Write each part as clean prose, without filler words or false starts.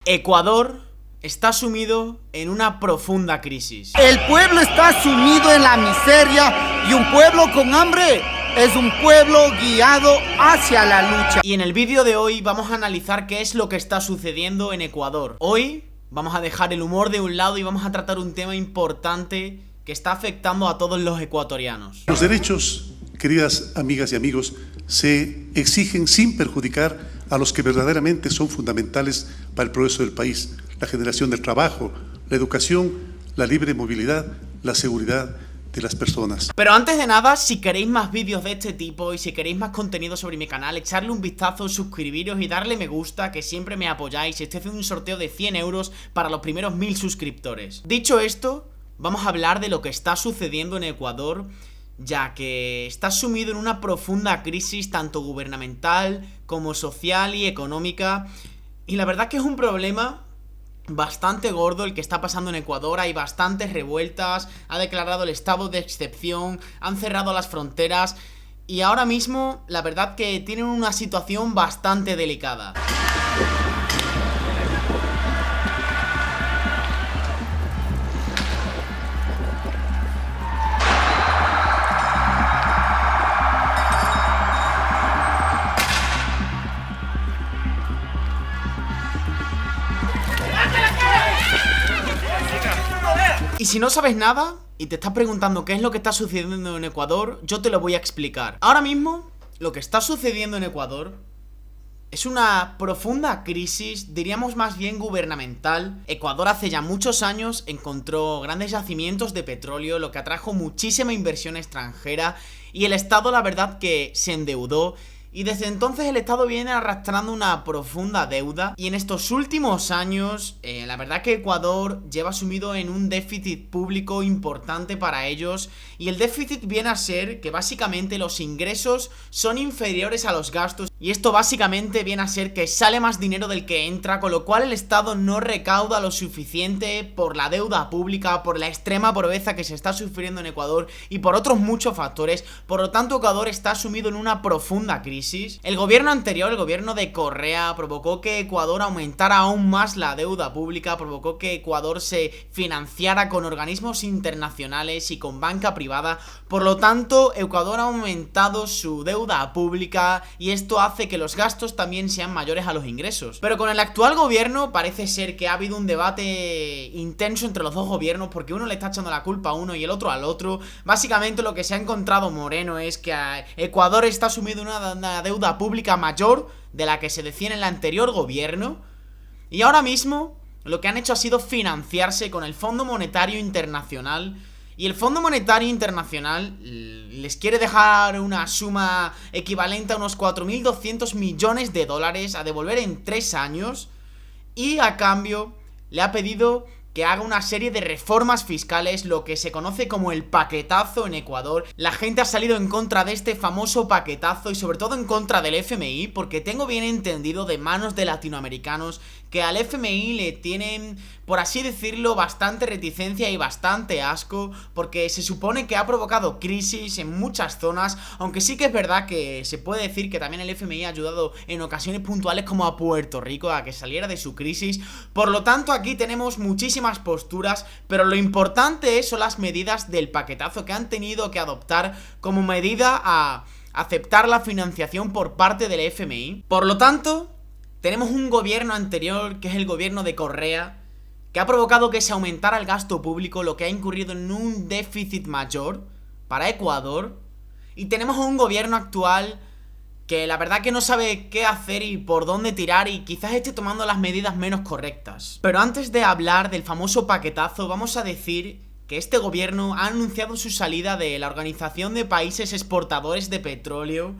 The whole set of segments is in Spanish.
Ecuador está sumido en una profunda crisis. El pueblo está sumido en la miseria y un pueblo con hambre es un pueblo guiado hacia la lucha. Y en el vídeo de hoy vamos a analizar qué es lo que está sucediendo en Ecuador. Hoy vamos a dejar el humor de un lado y vamos a tratar un tema importante que está afectando a todos los ecuatorianos. Los derechos, queridas amigas y amigos, se exigen sin perjudicar a los que verdaderamente son fundamentales para el progreso del país: la generación del trabajo, la educación, la libre movilidad, la seguridad de las personas. Pero antes de nada, si queréis más vídeos de este tipo y si queréis más contenido sobre mi canal, echarle un vistazo, suscribiros y darle me gusta, que siempre me apoyáis. Estoy haciendo un sorteo de 100 euros para los primeros 1000 suscriptores. Dicho esto, vamos a hablar de lo que está sucediendo en Ecuador, ya que está sumido en una profunda crisis tanto gubernamental como social y económica. Y la verdad que es un problema bastante gordo el que está pasando en Ecuador. Hay bastantes revueltas, ha declarado el estado de excepción, han cerrado las fronteras y ahora mismo la verdad que tienen una situación bastante delicada. Y si no sabes nada y te estás preguntando qué es lo que está sucediendo en Ecuador, yo te lo voy a explicar. Ahora mismo, lo que está sucediendo en Ecuador es una profunda crisis, diríamos más bien gubernamental. Ecuador hace ya muchos años encontró grandes yacimientos de petróleo, lo que atrajo muchísima inversión extranjera, y el Estado la verdad que se endeudó. Y desde entonces el Estado viene arrastrando una profunda deuda. Y en estos últimos años, la verdad que Ecuador lleva sumido en un déficit público importante para ellos. Y el déficit viene a ser que básicamente los ingresos son inferiores a los gastos. Y esto básicamente viene a ser que sale más dinero del que entra, con lo cual el Estado no recauda lo suficiente por la deuda pública, por la extrema pobreza que se está sufriendo en Ecuador y por otros muchos factores. Por lo tanto, Ecuador está sumido en una profunda crisis. El gobierno anterior, el gobierno de Correa, provocó que Ecuador aumentara aún más la deuda pública, provocó que Ecuador se financiara con organismos internacionales y con banca privada. Por lo tanto, Ecuador ha aumentado su deuda pública y esto hace que los gastos también sean mayores a los ingresos. Pero con el actual gobierno parece ser que ha habido un debate intenso entre los dos gobiernos, porque uno le está echando la culpa a uno y el otro al otro. Básicamente lo que se ha encontrado Moreno es que Ecuador está sumido en una deuda pública mayor de la que se decía en el anterior gobierno, y ahora mismo lo que han hecho ha sido financiarse con el Fondo Monetario Internacional. Y el Fondo Monetario Internacional les quiere dejar una suma equivalente a unos 4.200 millones de dólares a devolver en 3 años, y a cambio le ha pedido que haga una serie de reformas fiscales, lo que se conoce como el paquetazo en Ecuador. La gente ha salido en contra de este famoso paquetazo y sobre todo en contra del FMI, porque tengo bien entendido de manos de latinoamericanos que al FMI le tienen, por así decirlo, bastante reticencia y bastante asco, porque se supone que ha provocado crisis en muchas zonas, aunque sí que es verdad que se puede decir que también el FMI ha ayudado en ocasiones puntuales como a Puerto Rico a que saliera de su crisis. Por lo tanto, aquí tenemos muchísimas posturas, pero lo importante son las medidas del paquetazo que han tenido que adoptar como medida a aceptar la financiación por parte del FMI. Por lo tanto, tenemos un gobierno anterior, que es el gobierno de Correa, que ha provocado que se aumentara el gasto público, lo que ha incurrido en un déficit mayor para Ecuador. Y tenemos un gobierno actual que la verdad que no sabe qué hacer y por dónde tirar, y quizás esté tomando las medidas menos correctas. Pero antes de hablar del famoso paquetazo, vamos a decir que este gobierno ha anunciado su salida de la Organización de Países Exportadores de Petróleo,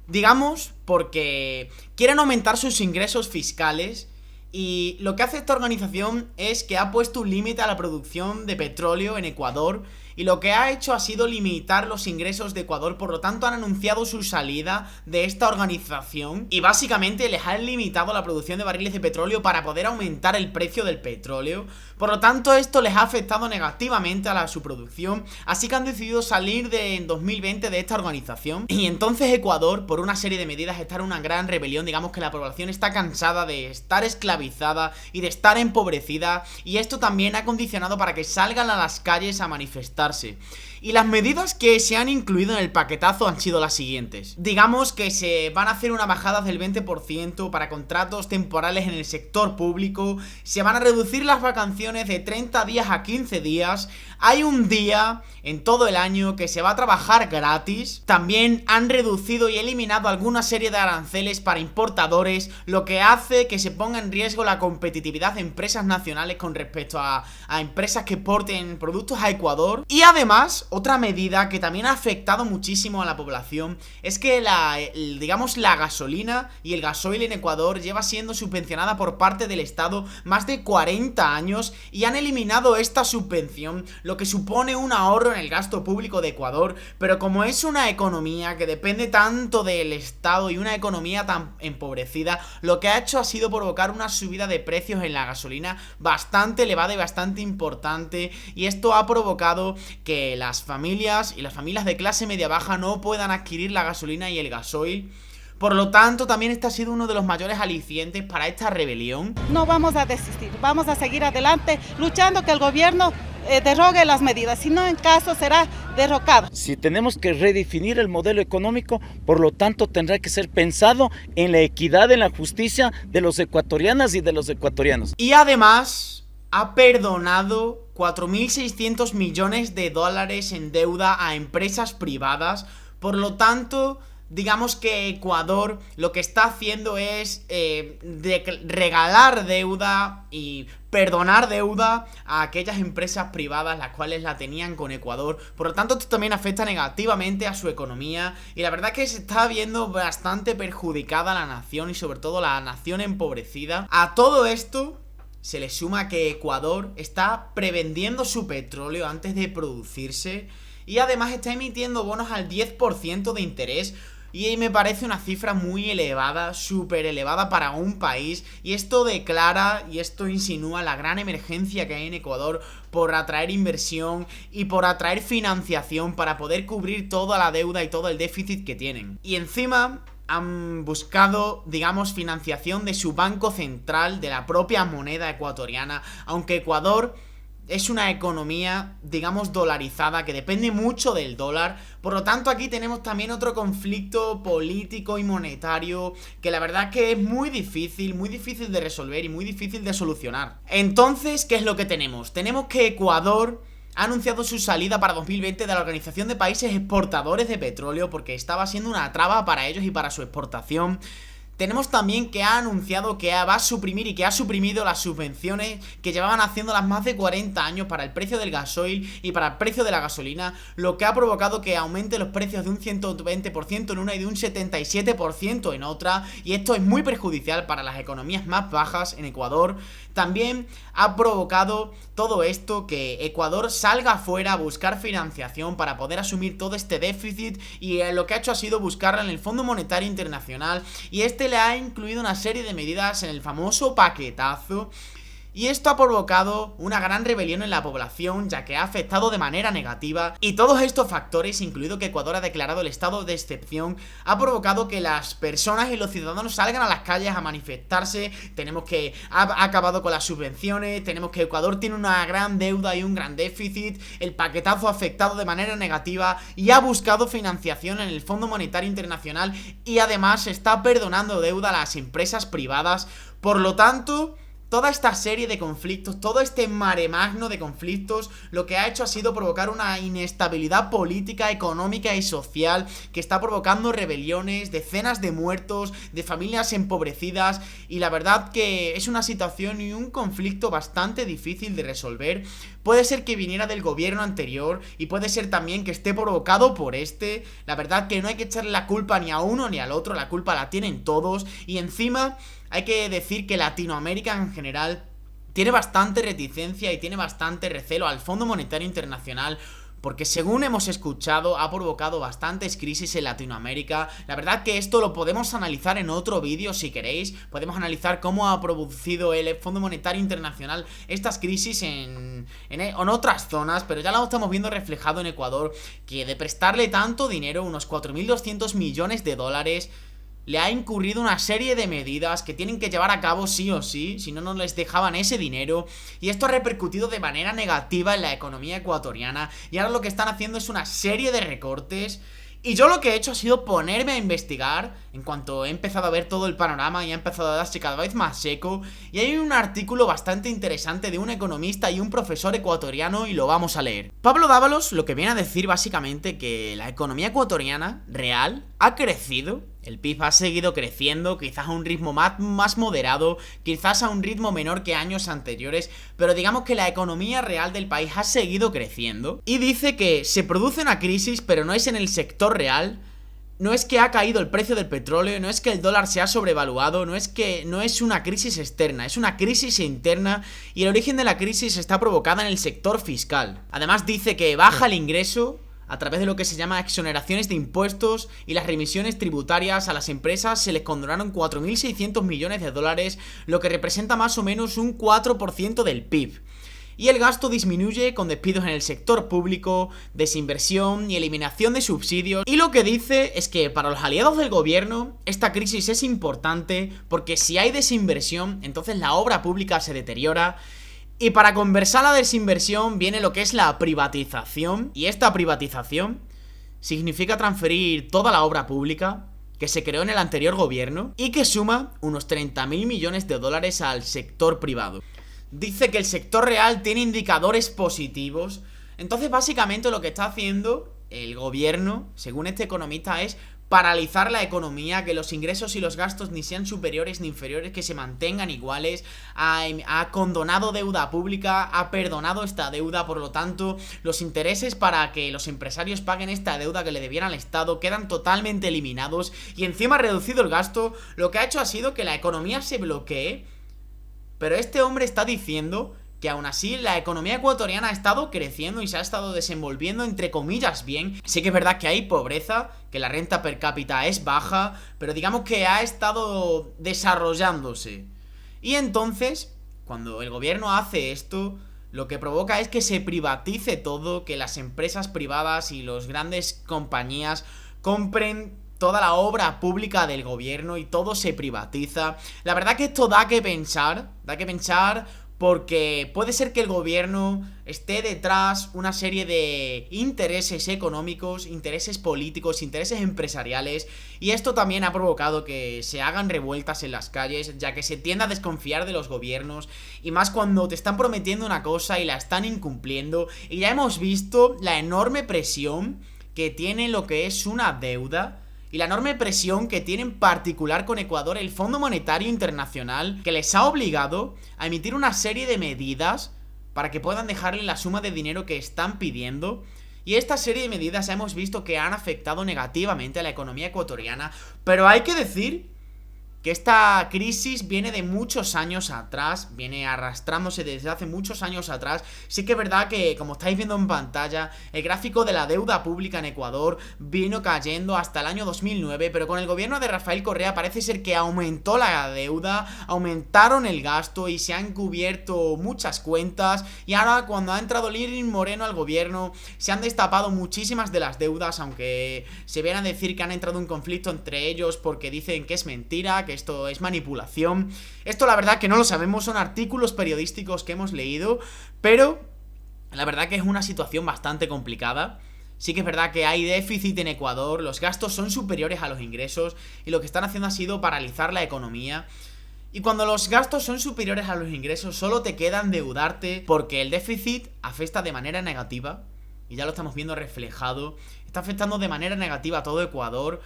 digamos porque quieren aumentar sus ingresos fiscales. Y lo que hace esta organización es que ha puesto un límite a la producción de petróleo en Ecuador, y lo que ha hecho ha sido limitar los ingresos de Ecuador. Por lo tanto han anunciado su salida de esta organización y básicamente les han limitado la producción de barriles de petróleo para poder aumentar el precio del petróleo. Por lo tanto esto les ha afectado negativamente a su producción, así que han decidido salir en 2020 de esta organización. Y entonces Ecuador, por una serie de medidas, está en una gran rebelión. Digamos que la población está cansada de estar esclavizada y de estar empobrecida, y esto también ha condicionado para que salgan a las calles a manifestarse. Y las medidas que se han incluido en el paquetazo han sido las siguientes. Digamos que se van a hacer una bajada del 20% para contratos temporales en el sector público. Se van a reducir las vacaciones de 30 días a 15 días. Hay un día en todo el año que se va a trabajar gratis. También han reducido y eliminado alguna serie de aranceles para importadores, lo que hace que se ponga en riesgo la competitividad de empresas nacionales con respecto a empresas que exporten productos a Ecuador. Y además, otra medida que también ha afectado muchísimo a la población es que la gasolina y el gasoil en Ecuador lleva siendo subvencionada por parte del Estado más de 40 años y han eliminado esta subvención, lo que supone un ahorro en el gasto público de Ecuador. Pero como es una economía que depende tanto del Estado y una economía tan empobrecida, lo que ha hecho ha sido provocar una subida de precios en la gasolina bastante elevada y bastante importante, y esto ha provocado que las familias y las familias de clase media baja no puedan adquirir la gasolina y el gasoil. Por lo tanto, también este ha sido uno de los mayores alicientes para esta rebelión. No vamos a desistir, vamos a seguir adelante luchando que el gobierno derrogue las medidas, si no en caso será derrocado. Si tenemos que redefinir el modelo económico, por lo tanto tendrá que ser pensado en la equidad, en la justicia de los ecuatorianas y de los ecuatorianos. Y además ha perdonado 4.600 millones de dólares en deuda a empresas privadas. Por lo tanto, digamos que Ecuador lo que está haciendo es regalar deuda y perdonar deuda a aquellas empresas privadas las cuales la tenían con Ecuador. Por lo tanto, esto también afecta negativamente a su economía, y la verdad es que se está viendo bastante perjudicada la nación, y sobre todo la nación empobrecida. A todo esto se le suma que Ecuador está prevendiendo su petróleo antes de producirse, y además está emitiendo bonos al 10% de interés. Y me parece una cifra muy elevada, súper elevada para un país. Y esto declara y esto insinúa la gran emergencia que hay en Ecuador por atraer inversión y por atraer financiación para poder cubrir toda la deuda y todo el déficit que tienen. Y encima han buscado, digamos, financiación de su banco central, de la propia moneda ecuatoriana, aunque Ecuador es una economía, digamos, dolarizada, que depende mucho del dólar. Por lo tanto, aquí tenemos también otro conflicto político y monetario que la verdad que es muy difícil de resolver y muy difícil de solucionar. Entonces, ¿qué es lo que tenemos? Tenemos que Ecuador ha anunciado su salida para 2020 de la Organización de Países Exportadores de Petróleo porque estaba siendo una traba para ellos y para su exportación. Tenemos también que ha anunciado que va a suprimir y que ha suprimido las subvenciones que llevaban haciéndolas más de 40 años para el precio del gasoil y para el precio de la gasolina, lo que ha provocado que aumente los precios de un 120% en una y de un 77% en otra, y esto es muy perjudicial para las economías más bajas en Ecuador. También ha provocado todo esto que Ecuador salga afuera a buscar financiación para poder asumir todo este déficit, y lo que ha hecho ha sido buscarla en el Fondo Monetario Internacional, y este le ha incluido una serie de medidas en el famoso paquetazo. Y esto ha provocado una gran rebelión en la población, ya que ha afectado de manera negativa, y todos estos factores, incluido que Ecuador ha declarado el estado de excepción, ha provocado que las personas y los ciudadanos salgan a las calles a manifestarse. Tenemos que ha acabado con las subvenciones, tenemos que Ecuador tiene una gran deuda y un gran déficit, el paquetazo ha afectado de manera negativa y ha buscado financiación en el Fondo Monetario Internacional, y además está perdonando deuda a las empresas privadas. Por lo tanto, toda esta serie de conflictos, todo este maremagno de conflictos, lo que ha hecho ha sido provocar una inestabilidad política, económica y social que está provocando rebeliones, decenas de muertos, de familias empobrecidas, y la verdad que es una situación y un conflicto bastante difícil de resolver. Puede ser que viniera del gobierno anterior y puede ser también que esté provocado por este. La verdad que no hay que echarle la culpa ni a uno ni al otro, la culpa la tienen todos, y encima hay que decir que Latinoamérica en general tiene bastante reticencia y tiene bastante recelo al Fondo Monetario Internacional porque según hemos escuchado ha provocado bastantes crisis en Latinoamérica. La verdad que esto lo podemos analizar en otro vídeo si queréis. Podemos analizar cómo ha producido el Fondo Monetario Internacional estas crisis en otras zonas, pero ya lo estamos viendo reflejado en Ecuador, que de prestarle tanto dinero, unos 4.200 millones de dólares, le ha incurrido una serie de medidas que tienen que llevar a cabo sí o sí, si no, no les dejaban ese dinero, y esto ha repercutido de manera negativa en la economía ecuatoriana, y ahora lo que están haciendo es una serie de recortes. Y yo lo que he hecho ha sido ponerme a investigar en cuanto he empezado a ver todo el panorama y ha empezado a darse cada vez más seco. Y hay un artículo bastante interesante de un economista y un profesor ecuatoriano y lo vamos a leer. Pablo Dávalos lo que viene a decir básicamente que la economía ecuatoriana real ha crecido. El PIB ha seguido creciendo, quizás a un ritmo más moderado, quizás a un ritmo menor que años anteriores, pero digamos que la economía real del país ha seguido creciendo. Y dice que se produce una crisis, pero no es en el sector real, no es que ha caído el precio del petróleo, no es que el dólar se ha sobrevaluado, no es una crisis externa, es una crisis interna, y el origen de la crisis está provocada en el sector fiscal. Además dice que baja el ingreso a través de lo que se llama exoneraciones de impuestos y las remisiones tributarias a las empresas se les condonaron 4.600 millones de dólares, lo que representa más o menos un 4% del PIB. Y el gasto disminuye con despidos en el sector público, desinversión y eliminación de subsidios. Y lo que dice es que para los aliados del gobierno esta crisis es importante porque si hay desinversión, entonces la obra pública se deteriora. Y para conversar la desinversión viene lo que es la privatización. Y esta privatización significa transferir toda la obra pública que se creó en el anterior gobierno y que suma unos 30.000 millones de dólares al sector privado. Dice que el sector real tiene indicadores positivos. Entonces básicamente lo que está haciendo el gobierno, según este economista, es paralizar la economía, que los ingresos y los gastos ni sean superiores ni inferiores, que se mantengan iguales. Ha condonado deuda pública, ha perdonado esta deuda, por lo tanto los intereses para que los empresarios paguen esta deuda que le debieran al Estado quedan totalmente eliminados, y encima ha reducido el gasto. Lo que ha hecho ha sido que la economía se bloquee, pero este hombre está diciendo que aún así la economía ecuatoriana ha estado creciendo y se ha estado desenvolviendo entre comillas bien. Sí que es verdad que hay pobreza, que la renta per cápita es baja, pero digamos que ha estado desarrollándose. Y entonces, cuando el gobierno hace esto, lo que provoca es que se privatice todo, que las empresas privadas y las grandes compañías compren toda la obra pública del gobierno y todo se privatiza. La verdad que esto da que pensar porque puede ser que el gobierno esté detrás una serie de intereses económicos, intereses políticos, intereses empresariales, y esto también ha provocado que se hagan revueltas en las calles, ya que se tiende a desconfiar de los gobiernos, y más cuando te están prometiendo una cosa y la están incumpliendo. Y ya hemos visto la enorme presión que tiene lo que es una deuda, y la enorme presión que tiene en particular con Ecuador el Fondo Monetario Internacional, que les ha obligado a emitir una serie de medidas para que puedan dejarle la suma de dinero que están pidiendo. Y esta serie de medidas hemos visto que han afectado negativamente a la economía ecuatoriana, pero hay que decir que esta crisis viene de muchos años atrás, viene arrastrándose desde hace muchos años atrás. Sí que es verdad que, como estáis viendo en pantalla, el gráfico de la deuda pública en Ecuador vino cayendo hasta el año 2009, pero con el gobierno de Rafael Correa parece ser que aumentó la deuda, aumentaron el gasto y se han cubierto muchas cuentas, y ahora cuando ha entrado Lenín Moreno al gobierno se han destapado muchísimas de las deudas, aunque se viene a decir que han entrado en conflicto entre ellos porque dicen que es mentira, que esto es manipulación. Esto la verdad que no lo sabemos, son artículos periodísticos que hemos leído, pero la verdad que es una situación bastante complicada. Sí que es verdad que hay déficit en Ecuador, los gastos son superiores a los ingresos y lo que están haciendo ha sido paralizar la economía. Y cuando los gastos son superiores a los ingresos solo te queda endeudarte, porque el déficit afecta de manera negativa, y ya lo estamos viendo reflejado, está afectando de manera negativa a todo Ecuador,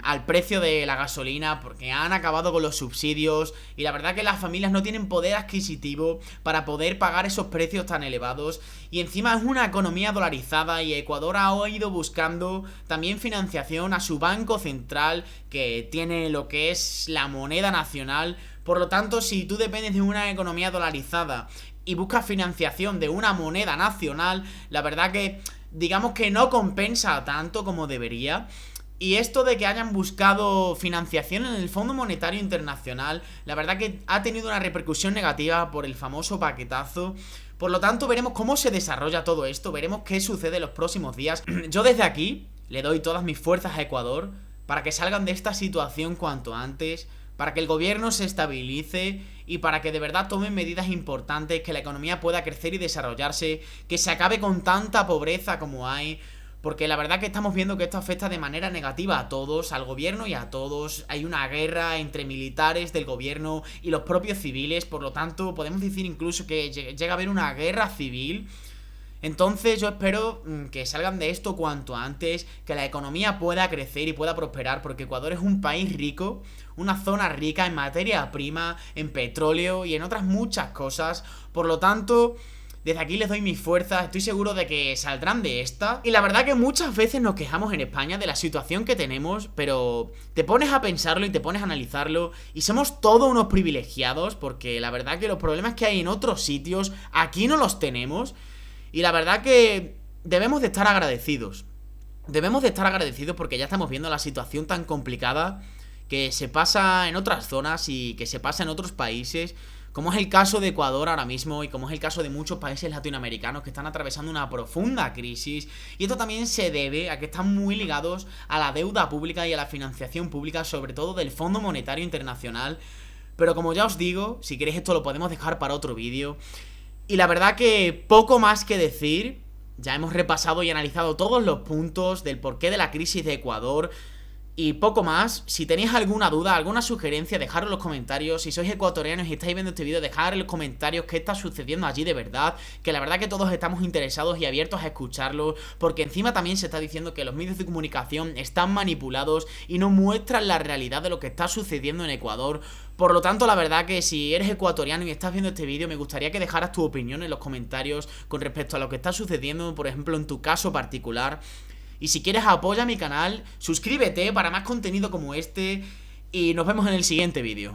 al precio de la gasolina, porque han acabado con los subsidios, y la verdad que las familias no tienen poder adquisitivo para poder pagar esos precios tan elevados, y encima es una economía dolarizada, y Ecuador ha ido buscando también financiación a su banco central, que tiene lo que es la moneda nacional. Por lo tanto, si tú dependes de una economía dolarizada y buscas financiación de una moneda nacional, la verdad que digamos que no compensa tanto como debería. Y esto de que hayan buscado financiación en el Fondo Monetario Internacional, la verdad que ha tenido una repercusión negativa por el famoso paquetazo. Por lo tanto, veremos cómo se desarrolla todo esto, veremos qué sucede en los próximos días. Yo desde aquí le doy todas mis fuerzas a Ecuador para que salgan de esta situación cuanto antes, para que el gobierno se estabilice y para que de verdad tomen medidas importantes, que la economía pueda crecer y desarrollarse, que se acabe con tanta pobreza como hay. Porque la verdad que estamos viendo que esto afecta de manera negativa a todos, al gobierno y a todos. Hay una guerra entre militares del gobierno y los propios civiles. Por lo tanto, podemos decir incluso que llega a haber una guerra civil. Entonces yo espero que salgan de esto cuanto antes, que la economía pueda crecer y pueda prosperar, porque Ecuador es un país rico, una zona rica en materia prima, en petróleo y en otras muchas cosas. Por lo tanto, desde aquí les doy mis fuerzas, estoy seguro de que saldrán de esta. Y la verdad que muchas veces nos quejamos en España de la situación que tenemos, pero te pones a pensarlo y te pones a analizarlo y somos todos unos privilegiados, porque la verdad que los problemas que hay en otros sitios, aquí no los tenemos. Y la verdad que debemos de estar agradecidos. Debemos de estar agradecidos porque ya estamos viendo la situación tan complicada que se pasa en otras zonas y que se pasa en otros países, como es el caso de Ecuador ahora mismo y como es el caso de muchos países latinoamericanos que están atravesando una profunda crisis. Y esto también se debe a que están muy ligados a la deuda pública y a la financiación pública, sobre todo del Fondo Monetario Internacional. Pero como ya os digo, si queréis esto lo podemos dejar para otro vídeo. Y la verdad que poco más que decir. Ya hemos repasado y analizado todos los puntos del porqué de la crisis de Ecuador. Y poco más. Si tenéis alguna duda, alguna sugerencia, dejadlo en los comentarios. Si sois ecuatorianos y estáis viendo este vídeo, dejad en los comentarios qué está sucediendo allí de verdad. Que la verdad que todos estamos interesados y abiertos a escucharlo, porque encima también se está diciendo que los medios de comunicación están manipulados y no muestran la realidad de lo que está sucediendo en Ecuador. Por lo tanto, la verdad que si eres ecuatoriano y estás viendo este vídeo, me gustaría que dejaras tu opinión en los comentarios con respecto a lo que está sucediendo, por ejemplo, en tu caso particular. Y si quieres, apoya mi canal, suscríbete para más contenido como este y nos vemos en el siguiente vídeo.